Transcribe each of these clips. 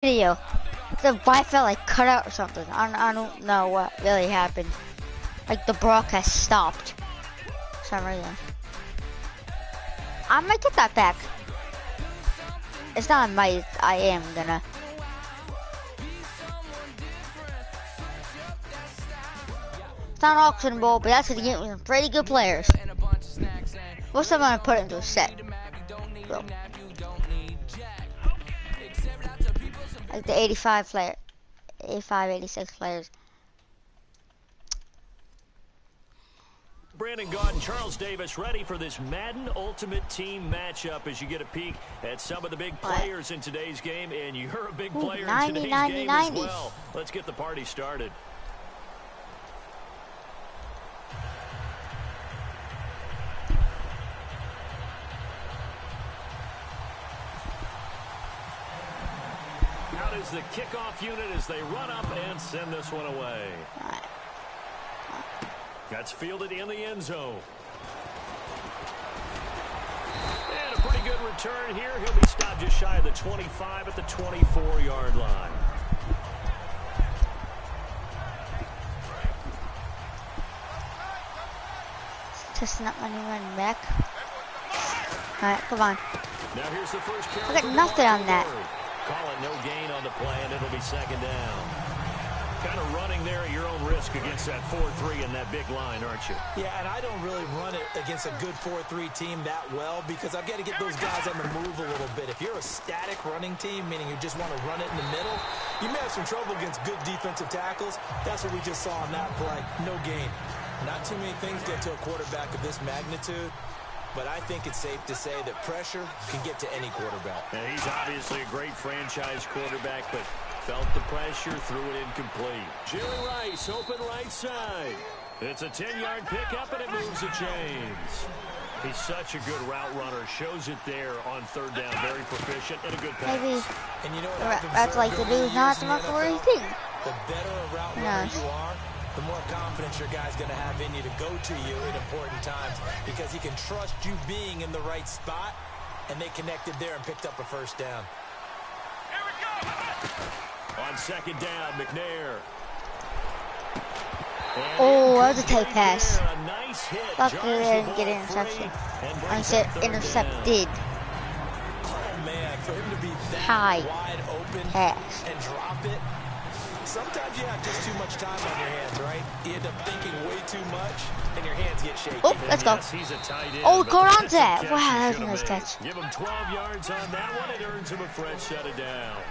Video. The Wi-Fi like cut out or something. I don't know what really happened. Like the broadcast stopped for some reason. I might get that back. It's not might. I am gonna. It's not auctionable, but that's gonna get me some pretty good players. Most of them I'm gonna put into a set. So. Like the 85 player, 85, 86 players. Brandon Gaud and Charles Davis ready for this Madden Ultimate Team matchup as you get a peek at some of the big players in today's game, and you're a big player in today's game as well. Let's get the party started. Out is the kickoff unit as they run up and send this one away. That's fielded in the end zone. And a pretty good return here. He'll be stopped just shy of the 25 at the 24-yard line. Just not money running back. All right, come on. Now here's the first carry. I got nothing on that. Call it no gain on the play, and it'll be second down. Kind of running there at your own risk against that 4-3 and that big line, aren't you? Yeah, and I don't really run it against a good 4-3 team that well because I've got to get those guys on the move a little bit. If you're a static running team, meaning you just want to run it in the middle, you may have some trouble against good defensive tackles. That's what we just saw on that play. No gain. Not too many things get to a quarterback of this magnitude. But I think it's safe to say that pressure can get to any quarterback. And he's obviously a great franchise quarterback, but felt the pressure, threw it incomplete. Jerry Rice, open right side. It's a 10-yard pickup, and it moves the chains. He's such a good route runner. Shows it there on third down. Very proficient and a good pass. Maybe and you know what that's like the dude not the much for anything. The better a route runner you are, the more confidence your guy's going to have in you to go to you in important times because he can trust you being in the right spot, and they connected there and picked up a first down. Here we go. On second down, McNair. Oh, that was a tight pass. Nice hit. Luckily, they didn't get an interception. I said intercepted. Oh, man, for him to be that high wide open pass and drop it. Sometimes you have just too much time on your hands, right? You end up thinking way too much, and your hands get shaky. Oh, let's go. Oh, go on to that. Wow, that was a nice catch. Give him 12 yards on that one. It earns him a fresh set of downs.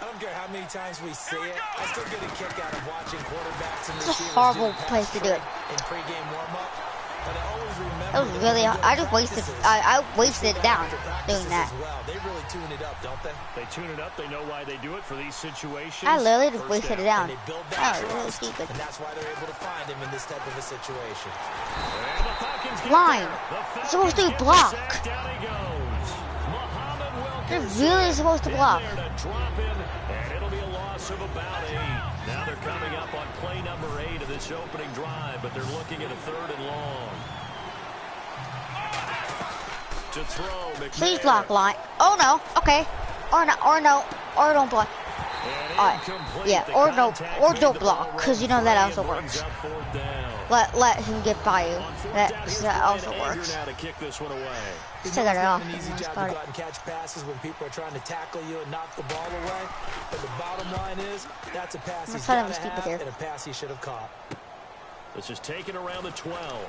I don't care how many times we say it. I still get a kick out of watching quarterbacks and receivers. It's a horrible place to do it. In pregame warm-up. But I always remember that was really. I just wasted. I wasted it down doing that. Well. They really tune it up, don't they? They tune it up. They know why they do it for these situations. I literally just wasted it down. That was really stupid. And that's why they're able to find him in this type of a situation. Line. It's supposed to block. They're really supposed to block. And it'll be a loss of about 8. Now they're coming up on play number 8 of this opening drive, but they're looking at a 3rd and long. To throw, McNair. Please block line. Oh no. Okay. Or no. Or don't block. Yeah. Or no. Or don't block, because you know that also works. Let him get by you. That also works. It's take it off. An easy job to go out and catch passes when people are trying to tackle you and knock the ball away. But the bottom line is that's a pass he's got to have and a pass he should have caught. This is taken around the 12.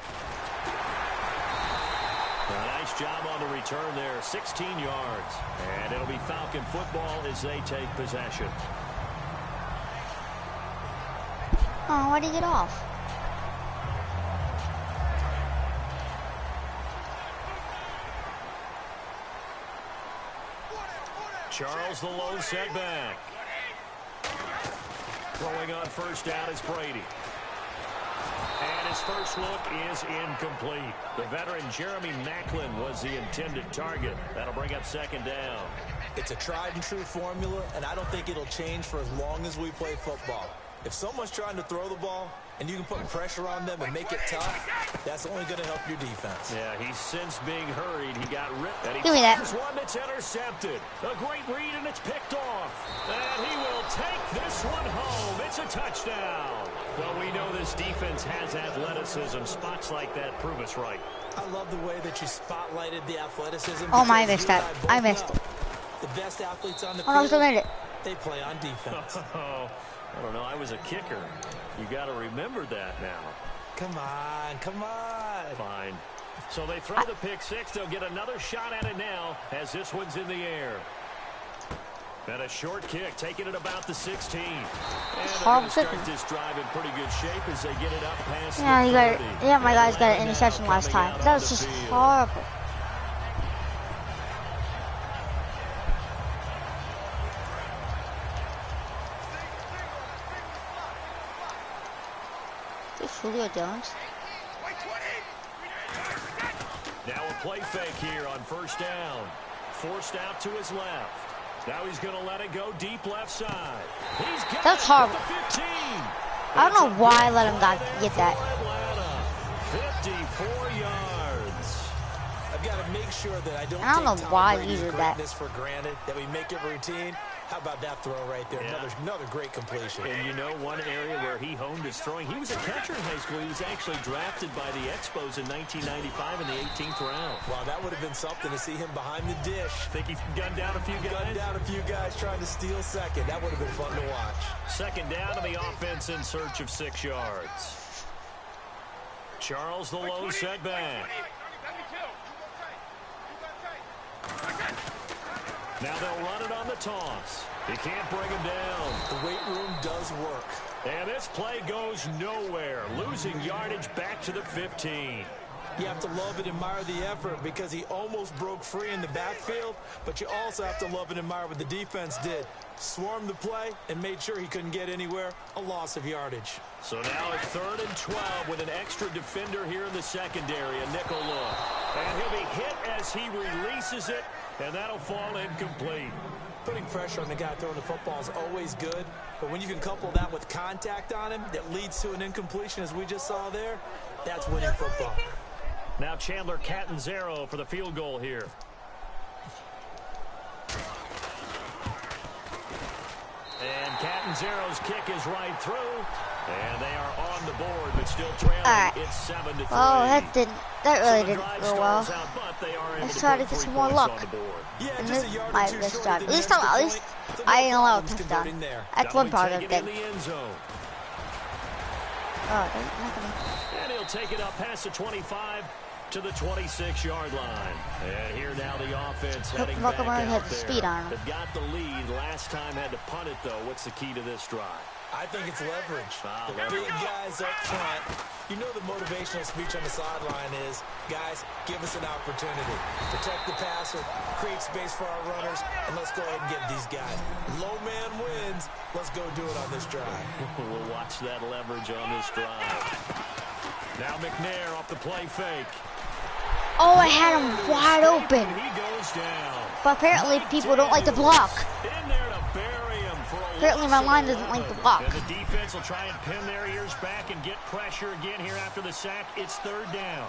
A nice job on the return there, 16 yards. And it'll be Falcon football as they take possession. Oh, why'd he get off? Charles the low setback. Throwing on first down is Brady. And his first look is incomplete. The veteran Jeremy Maclin was the intended target. That'll bring up second down. It's a tried and true formula, and I don't think it'll change for as long as we play football. If someone's trying to throw the ball, and you can put pressure on them and make it tough, that's only going to help your defense. Yeah, he's since being hurried. He got ripped. And he Give me that. one that's intercepted. A great read, and it's picked off. And he will take this one home. It's a touchdown. Well, we know this defense has athleticism. Spots like that prove us right. I love the way that you spotlighted the athleticism. Oh my, I missed that. I missed it. The best athletes on the Oh, no, I still field, made it. they play on defense. I don't know. I was a kicker. You got to remember that now. Come on, come on. Fine. So they throw the pick six. They'll get another shot at it now as this one's in the air. And a short kick, taking it about the 16. And they're going to start this drive in pretty good shape as they get it up past the 30. Yeah, my guys got an interception last time. That was just horrible. Julio Jones. Now a play fake here on first down. Forced out to his left. Now he's going to let it go deep left side. He's got That's horrible. 15. I don't know why I let him get that. 54 yards. I've got to make sure that I don't know why he did that. For granted, that we make it routine. How about that throw right there? Yeah. Another great completion. And you know one area where he honed his throwing, he was a catcher in high school. He was actually drafted by the Expos in 1995 in the 18th round. Wow, that would have been something to see him behind the dish. Think he gunned down a few guys? Gunned down a few guys trying to steal second. That would have been fun to watch. Second down to the offense in search of 6 yards. Charles the low setback. Now they'll run it on the toss. He can't bring him down. The weight room does work. And this play goes nowhere. Losing yardage back to the 15. You have to love and admire the effort because he almost broke free in the backfield, but you also have to love and admire what the defense did. Swarmed the play and made sure he couldn't get anywhere. A loss of yardage. So now it's 3rd and 12 with an extra defender here in the secondary, a nickel look. And he'll be hit as he releases it, and that'll fall incomplete. Putting pressure on the guy throwing the football is always good, but when you can couple that with contact on him that leads to an incompletion, as we just saw there, that's winning football. Now Chandler Catanzaro for the field goal here. And Catanzaro's kick is right through. And they are on the board, but still trailing. It's 7-3. Oh, that really didn't go well. Let's try to get some more luck. And this might have this time. At least I ain't allowed a touchdown. That's one part of the thing. And he'll take it up past the 25 to the 26-yard line. And here now the offense heading back out there. Speed on him. They've got the lead. Last time had to punt it, though. What's the key to this drive? I think it's leverage. The big guys up front. You know the motivational speech on the sideline is, guys, give us an opportunity. Protect the passer, create space for our runners, and let's go ahead and get these guys. Low man wins. Let's go do it on this drive. We'll watch that leverage on this drive. Now McNair off the play fake. Oh, I had him wide open. He goes down. But apparently people don't like to block. In there to bury him for a Apparently my line doesn't like to block. And the defense will try and pin their ears back and get pressure again here after the sack. It's 3rd down.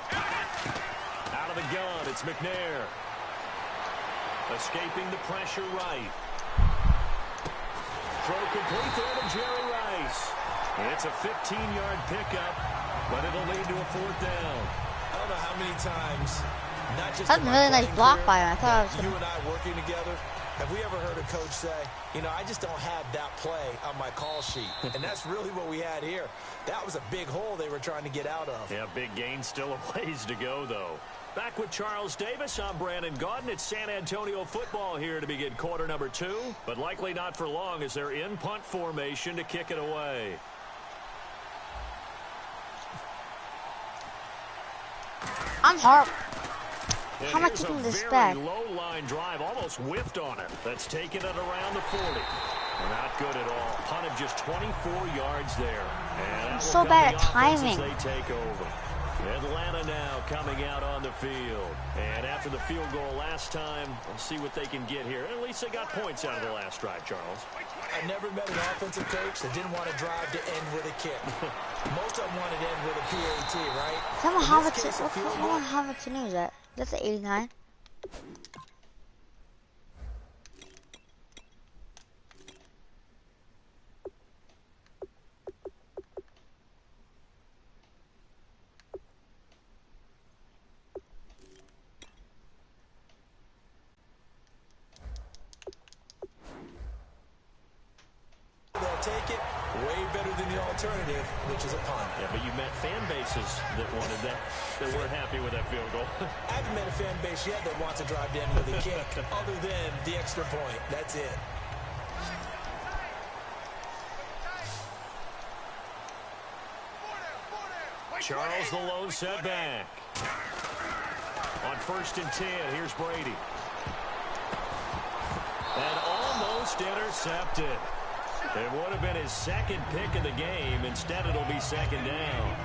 Out of the gun, it's McNair. Escaping the pressure right. Throw complete there to Jerry Rice. It's a 15-yard pickup, but it'll lead to a 4th down. I don't know how many times, not just that's a really nice block by him. I thought I was you and I working together, have we ever heard a coach say, you know, I just don't have that play on my call sheet? And that's really what we had here. That was a big hole they were trying to get out of. Yeah, big gain, still a ways to go, though. Back with Charles Davis, I'm Brandon Gaudin. It's San Antonio football here to begin quarter number 2, but likely not for long as they're in punt formation to kick it away. I'm horrible. And how am I kicking this back? Low line drive, almost whiffed on it. That's taken it around the 40. Not good at all. Punted just 24 yards there. And I'm so bad at timing. They take over. Atlanta now coming out on the field. And after the field goal last time, we'll see what they can get here. At least they got points out of the last drive, Charles. I never met an offensive coach that didn't want to drive to end with a kick. Most of them wanted to end with a PAT, right? Someone have to know that. That's an 89. Take it way better than the alternative, which is a punt. Yeah, but you met fan bases that wanted that weren't happy with that field goal. I haven't met a fan base yet that wants to drive to end with a kick, other than the extra point. That's it. Charles the lone setback. On 1st and 10, here's Brady. And almost intercepted. It would have been his second pick of the game. Instead, it'll be 2nd down.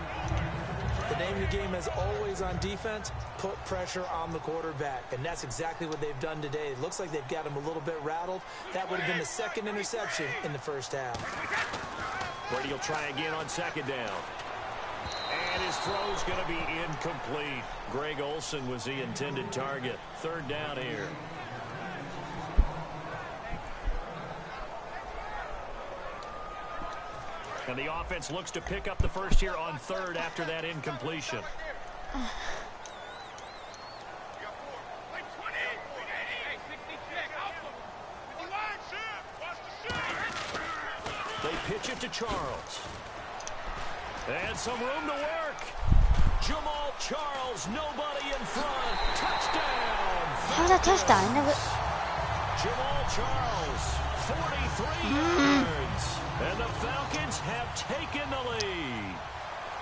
The name of the game is always on defense, put pressure on the quarterback. And that's exactly what they've done today. It looks like they've got him a little bit rattled. That would have been the 2nd interception in the 1st half. Brady will try again on 2nd down. And his throw's going to be incomplete. Greg Olsen was the intended target. 3rd down here. And the offense looks to pick up the first here on 3rd after that incompletion. They pitch it to Charles. And some room to work. Jamal Charles, nobody in front. Touchdown. How's that touchdown? Jamal Charles, 43 yards. And the Falcons have taken the lead.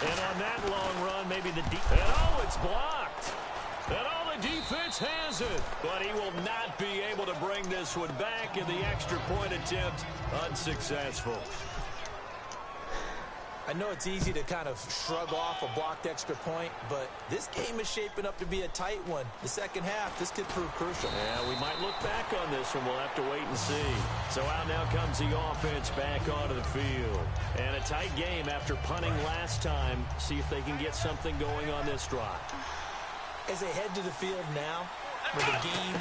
And on that long run, maybe the defense. And oh, it's blocked. And oh, the defense has it. But he will not be able to bring this one back in the extra point attempt. Unsuccessful. I know it's easy to kind of shrug off a blocked extra point, but this game is shaping up to be a tight one. The 2nd half, this could prove crucial. Yeah, we might look back on this one. We'll have to wait and see. So out now comes the offense back onto the field. And a tight game after punting last time. See if they can get something going on this drive. As they head to the field now, with the game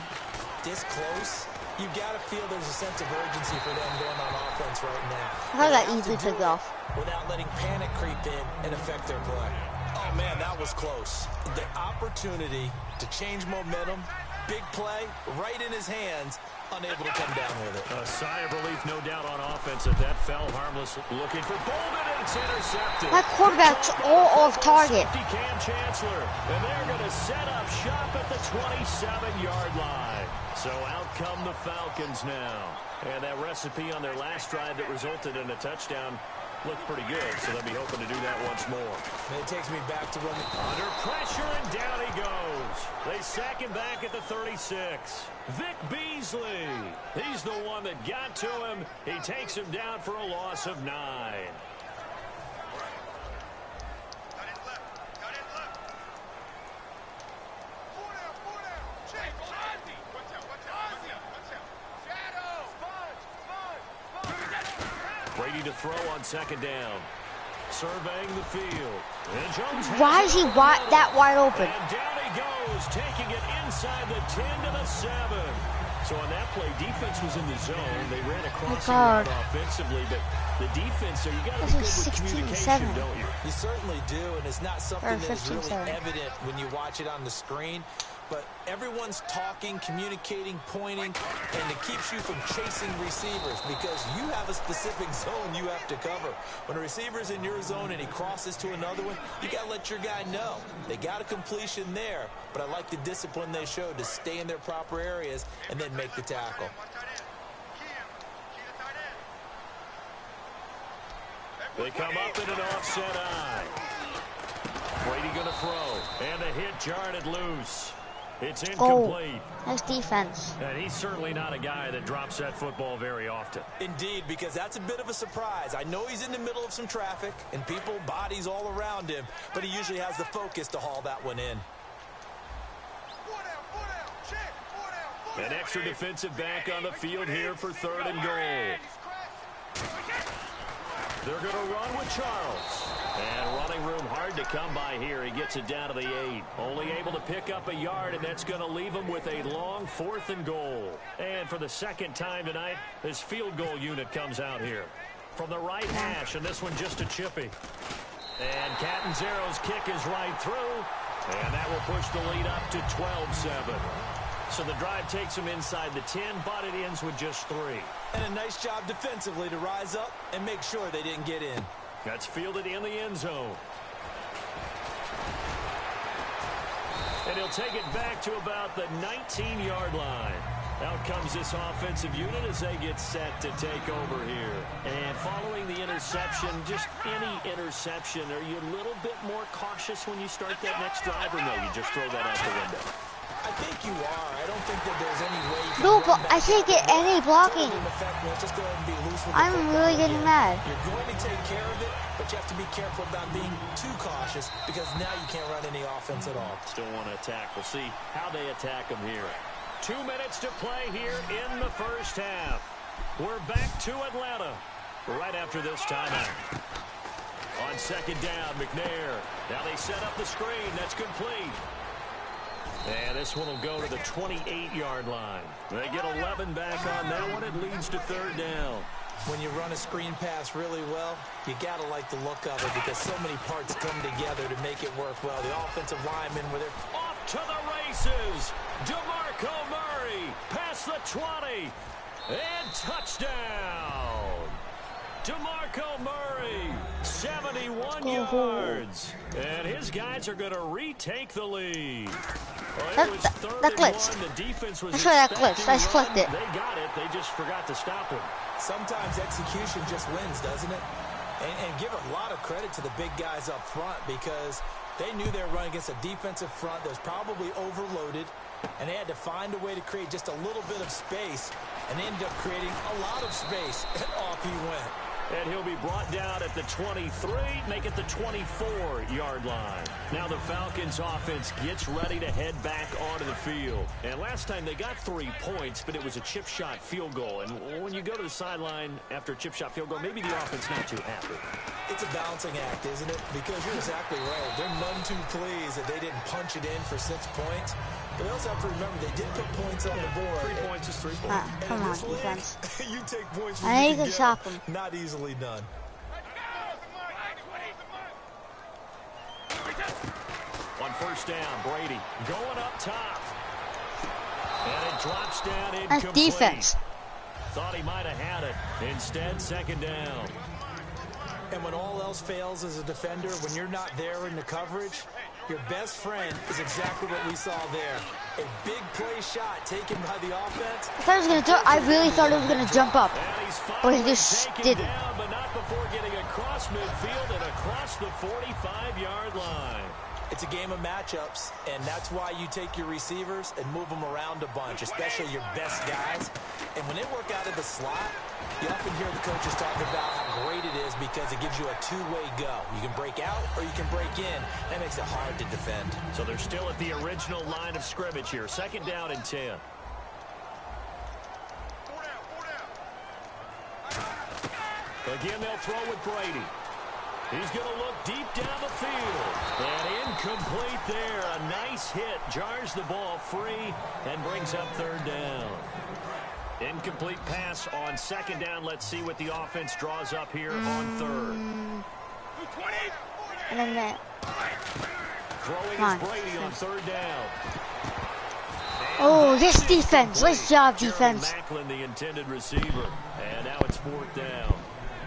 this close, you've got to feel there's a sense of urgency for them going on offense right now. How that easily took off. Without letting panic creep in and affect their play. Oh, man, that was close. The opportunity to change momentum, big play, right in his hands, unable to come down with it. A sigh of relief, no doubt, on offense that fell harmless. Looking for Bolden, and it's intercepted. That quarterback's all off target. Cam Chancellor, and they're going to set up shop at the 27-yard line. So out come the Falcons now. And that recipe on their last drive that resulted in a touchdown looked pretty good, so they'll be hoping to do that once more. And it takes me back to when under pressure, and down he goes. They sack him back at the 36. Vic Beasley, he's the one that got to him. He takes him down for a loss of 9. Brady to throw on 2nd down. Surveying the field. And Jones. Why is he that wide open? And down he goes, taking it inside the 10 to the 7. So on that play, defense was in the zone. They ran across the offensively, but the defense, so you got to be good with communication, don't you? You certainly do, and it's not something that is really evident when you watch it on the screen. But everyone's talking, communicating, pointing, and it keeps you from chasing receivers because you have a specific zone you have to cover. When a receiver's in your zone and he crosses to another one, you got to let your guy know. They got a completion there, but I like the discipline they showed to stay in their proper areas and then make the tackle. They come up in an offset eye. Brady going to throw, and the hit jarred it loose. It's Goal. incomplete. Nice defense. And he's certainly not a guy that drops that football very often. Indeed, because that's a bit of a surprise. I know he's in the middle of some traffic and people, bodies all around him, but he usually has the focus to haul that one in. An extra defensive back on the field here for 3rd and goal. They're going to run with Charles. And running room hard to come by here. He gets it down to the 8. Only able to pick up a yard, and that's going to leave him with a long 4th and goal. And for the 2nd time tonight, this field goal unit comes out here. From the right hash, and this one just a chippy. And Catanzaro's kick is right through. And that will push the lead up to 12-7. So the drive takes them inside the 10, but it ends with just 3. And a nice job defensively to rise up and make sure they didn't get in. That's fielded in the end zone. And he'll take it back to about the 19-yard line. Out comes this offensive unit as they get set to take over here. And following the interception, just any interception, are you a little bit more cautious when you start that next drive, or no, you just throw that out the window? I think you are. I don't think that there's any way you can No, but I can't get any blocking. Just go ahead and be loose with I'm really getting mad. You're going to take care of it, but you have to be careful about being too cautious because now you can't run any offense at all. Still want to attack. We'll see how they attack them here. 2 minutes to play here in the first half. We're back to Atlanta right after this timeout. On 2nd down, McNair. Now they set up the screen. That's complete. And this one will go to the 28-yard line. They get 11 back on that one. It leads to 3rd down. When you run a screen pass really well, you got to like the look of it because so many parts come together to make it work well. The offensive linemen with it. Off to the races. DeMarco Murray past the 20. And touchdown. DeMarco Murray, 71 yards. And his guys are going to retake the lead. Well, that glitched. The defense was I'm sure that glitched. I just clicked it. They got it. They just forgot to stop him. Sometimes execution just wins, doesn't it? And give a lot of credit to the big guys up front because they knew they were running against a defensive front that was probably overloaded, and they had to find a way to create just a little bit of space, and they ended up creating a lot of space, and off he went. And he'll be brought down at the 23, make it the 24-yard line. Now the Falcons offense gets ready to head back onto the field. And last time they got 3 points, but it was a chip shot field goal. And when you go to the sideline after a chip shot field goal, maybe the offense not too happy. It's a balancing act, isn't it? Because you're exactly right. They're none too pleased that they didn't punch it in for 6 points. But they also have to remember they did put points on the board. 3 points is 3 points. Come on, defense. You take points I need to stop him. Not easily done. On 1st down, Brady going up top. And it drops down That's incomplete. defense. Thought he might have had it. Instead, 2nd down. And when all else fails as a defender, when you're not there in the coverage, your best friend is exactly what we saw there. A big play shot taken by the offense. I really thought he was going to jump up, but he just didn't. Down, but not before getting across midfield and across the 45-yard line. It's a game of matchups, and that's why you take your receivers and move them around a bunch, especially your best guys. And when they work out of the slot, you often hear the coaches talk about how great it is because it gives you a two-way go. You can break out or you can break in. That makes it hard to defend. So they're still at the original line of scrimmage here. 2nd down and 10. Again, they'll throw with Brady. He's going to look deep down the field. And incomplete there. A nice hit. Jars the ball free and brings up 3rd down. Incomplete pass on 2nd down. Let's see what the offense draws up here on 3rd. And then that. Throwing is Brady on 3rd down. Oh, this defense. Nice job, defense. Macklin, the intended receiver. And now it's 4th down.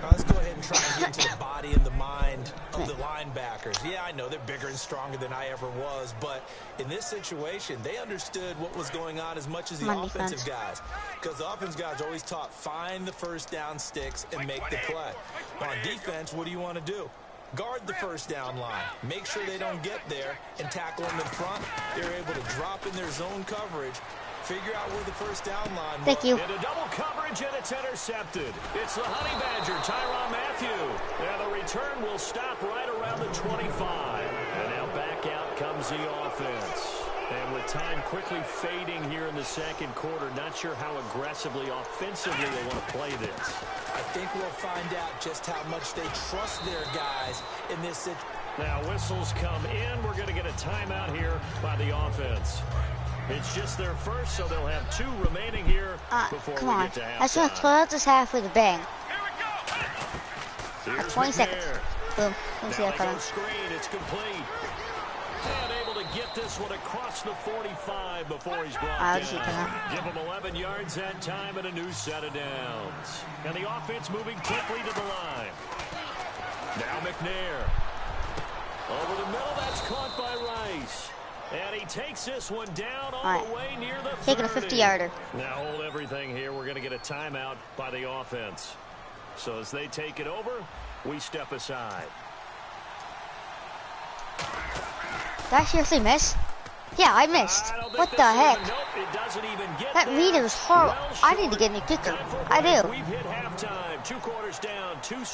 Let's go ahead and try and get into the body and the mind of the linebackers. Yeah, I know they're bigger and stronger than I ever was, but in this situation, they understood what was going on as much as the offensive guys. Because the offensive guys are always taught, find the 1st down sticks and make the play. On defense, what do you want to do? Guard the first down line. Make sure they don't get there and tackle them in front. They're able to drop in their zone coverage. Figure out where the first down line was. Thank you. Into double coverage, and it's intercepted. It's the Honey Badger, Tyrann Mathieu. And the return will stop right around the 25. And now back out comes the offense. And with time quickly fading here in the second quarter, not sure how aggressively, offensively they want to play this. I think we'll find out just how much they trust their guys in this situation. Now whistles come in. We're going to get a timeout here by the offense. It's just their first, so they'll have 2 remaining here before we get to halftime. I just want to close out this half with a bang. 20 seconds. Boom. Let's see that coming. Screen. It's complete. And able to get this one across the 45 before he's brought down. Give him 11 yards that time and a new set of downs. And the offense moving quickly to the line. Now McNair. Over the middle, that's caught by Rice. And he takes this one down all the way near the 30. Taking a 50-yarder. Now hold everything here. We're going to get a timeout by the offense. So as they take it over, we step aside. Did I seriously miss? Yeah, I missed. What the heck? That meter was horrible. I need to get a new kicker. I do.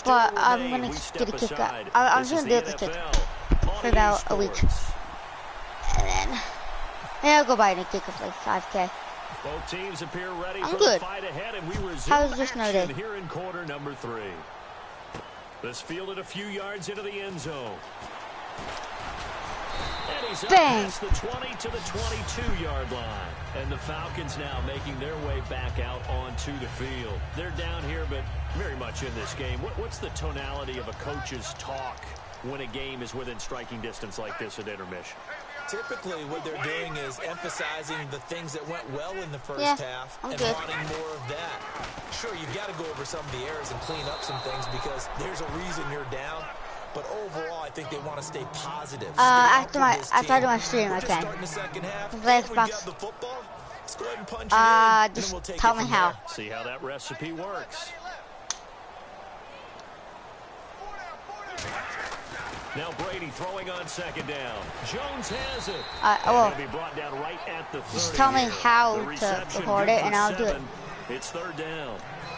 But I'm going to get a kicker. I'm just going to do the kick for about a week. And then I'll go buy a new kicker for like 5K. Both teams appear ready I'm for good. the fight ahead, and we resume How's this no day? here in quarter number 3. This fielded a few yards into the end zone. And he's up past the 20 to the 22-yard line. And the Falcons now making their way back out onto the field. They're down here, but very much in this game. What's the tonality of a coach's talk when a game is within striking distance like this at intermission? Typically, what they're doing is emphasizing the things that went well in the first half and wanting more of that. Sure, you've got to go over some of the errors and clean up some things because there's a reason you're down. But overall, I think they want to stay positive. After I do my stream, I can. Let's box. Just tell me how. See how that recipe works. Now Brady throwing on second down. Jones has it. Well, be brought down right at the 30. Just tell me how to record it, and I'll do it. It's third down.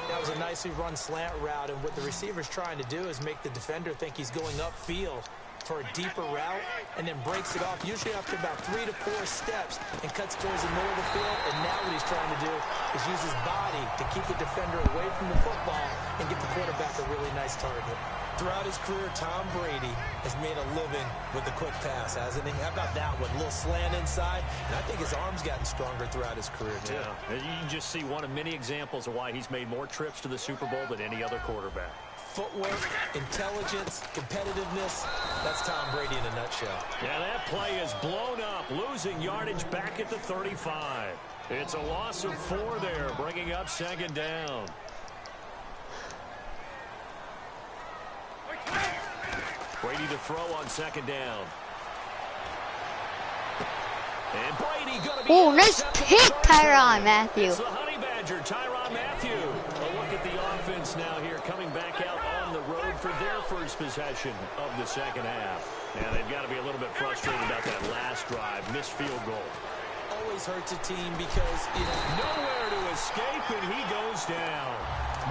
That was a nicely run slant route, and what the receiver's trying to do is make the defender think he's going upfield for a deeper route, and then breaks it off, usually after about 3 to 4 steps, and cuts towards the middle of the field. And now what he's trying to do is use his body to keep the defender away from the football and get the quarterback a really nice target. Throughout his career, Tom Brady has made a living with the quick pass, hasn't he? How about that one? A little slant inside, and I think his arm's gotten stronger throughout his career, too. Yeah, you can just see one of many examples of why he's made more trips to the Super Bowl than any other quarterback. Footwork, intelligence, competitiveness, that's Tom Brady in a nutshell. Yeah, that play is blown up, losing yardage back at the 35. It's a loss of 4 there, bringing up second down. Brady to throw on second down. And Brady going to be... Oh, nice pick, Tyrann Mathieu. It's the Honey Badger, Tyrann Mathieu. A look at the offense now here, coming back out on the road for their first possession of the second half. And they've got to be a little bit frustrated about that last drive, missed field goal. Always hurts a team because, you know, nowhere to escape, and he goes down.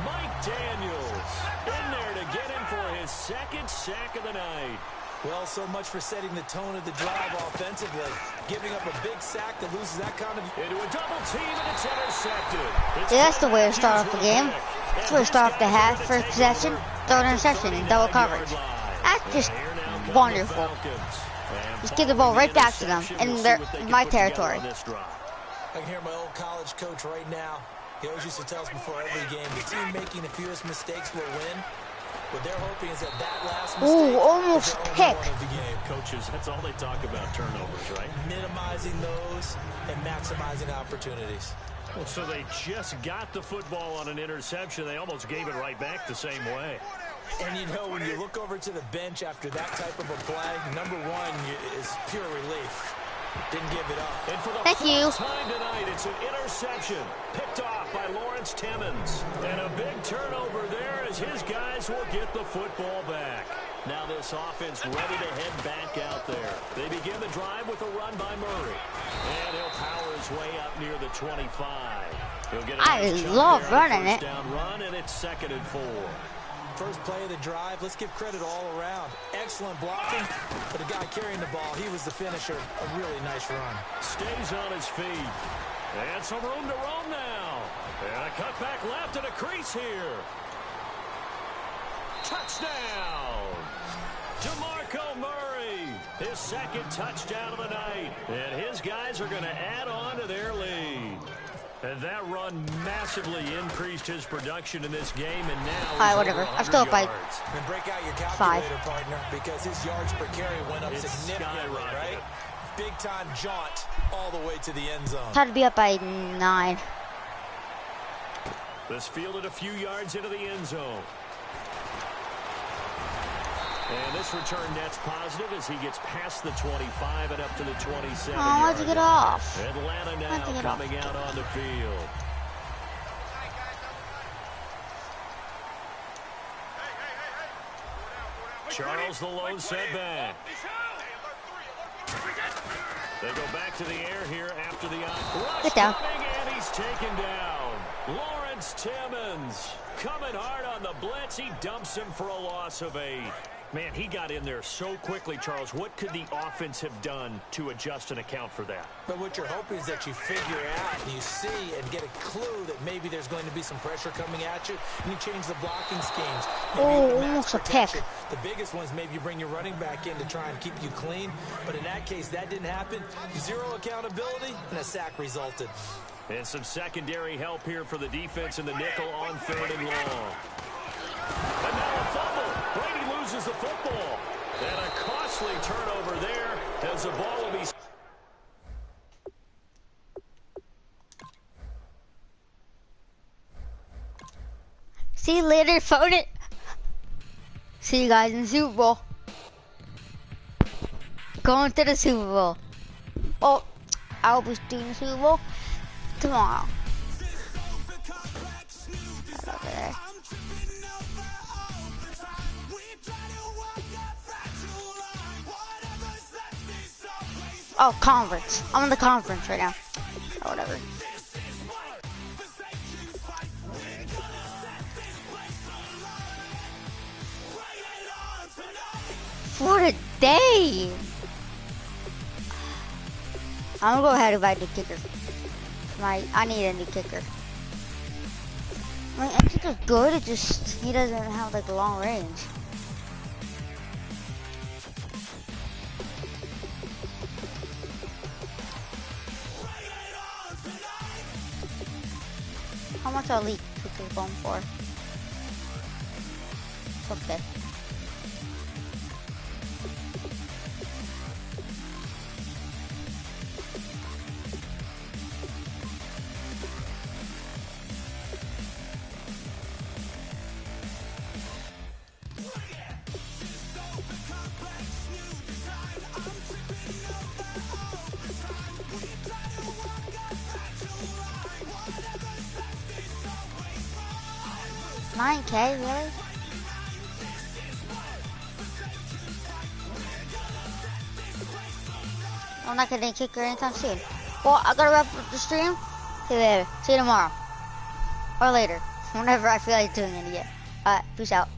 Mike Daniels in there to get him for his second sack of the night. Well, so much for setting the tone of the drive offensively. Giving up a big sack that loses that kind of... Into a double team, and it's intercepted. Yeah, that's the way to start off the game. That's the way to start off the half. First possession, throw an interception, and double coverage. That's just wonderful. Just give the ball right back to them in my territory. I can hear my old college coach right now. He always used to tell us before every game, the team making the fewest mistakes will win. What they're hoping is that last mistake... Ooh, almost pick. The game. Coaches, that's all they talk about, turnovers, right? Minimizing those and maximizing opportunities. Well, so they just got the football on an interception. They almost gave it right back the same way. And, you know, when you look over to the bench after that type of a play, number one is pure relief. Didn't give it up. And for the Thank you. time tonight, it's an interception picked off by Lawrence Timmons. And a big turnover there as his guys will get the football back. Now this offense ready to head back out there. They begin the drive with a run by Murray. And he'll power his way up near the 25. He'll get a nice love running it. Down run, and it's 2nd and 4. First play of the drive, let's give credit all around. Excellent blocking, but the guy carrying the ball, he was the finisher. A really nice run. Stays on his feet. And some room to roam now. And a cutback left and a crease here. Touchdown! DeMarco Murray, his 2nd touchdown of the night. And his guys are going to add on to their lead. And that run massively increased his production in this game, and now whatever. I'm still up by and break out your calculator, partner, because his yards per carry went up significantly, right? Big time jaunt all the way to the end zone. Had to be up by 9. This fielded a few yards into the end zone. And this return net's positive as he gets past the 25 and up to the 27. Oh, why'd you get off? Atlanta now coming out on the field. Charles the lone setback. They go back to the air here after the rush. Get down. And he's taken down. Lawrence Timmons coming hard on the blitz. He dumps him for a loss of 8. Man, he got in there so quickly, Charles. What could the offense have done to adjust and account for that? But what you're hoping is that you figure out and you see and get a clue that maybe there's going to be some pressure coming at you, and you change the blocking schemes. Oh, almost a pick. The biggest ones, maybe you bring your running back in to try and keep you clean. But in that case, that didn't happen. 0 accountability, and a sack resulted. And some secondary help here for the defense in the nickel on 3rd and long. And now a fumble. Brady loses the football. And a costly turnover there as the ball will be... See you later, phone it. See you guys in the Super Bowl. Going to the Super Bowl. Oh, I'll be doing the Super Bowl tomorrow. Right over there. Oh, conference. I'm in the conference right now. Or whatever. What a day! I'm gonna go ahead and buy the kicker. I need a new kicker. My kicker's good, it just, he doesn't have like long range. How much are elite kickers going for? It's okay. $9K, really? I'm not getting a kicker anytime soon. Well, I gotta wrap up the stream. See you later. See you tomorrow. Or later. Whenever I feel like doing it again. Alright, peace out.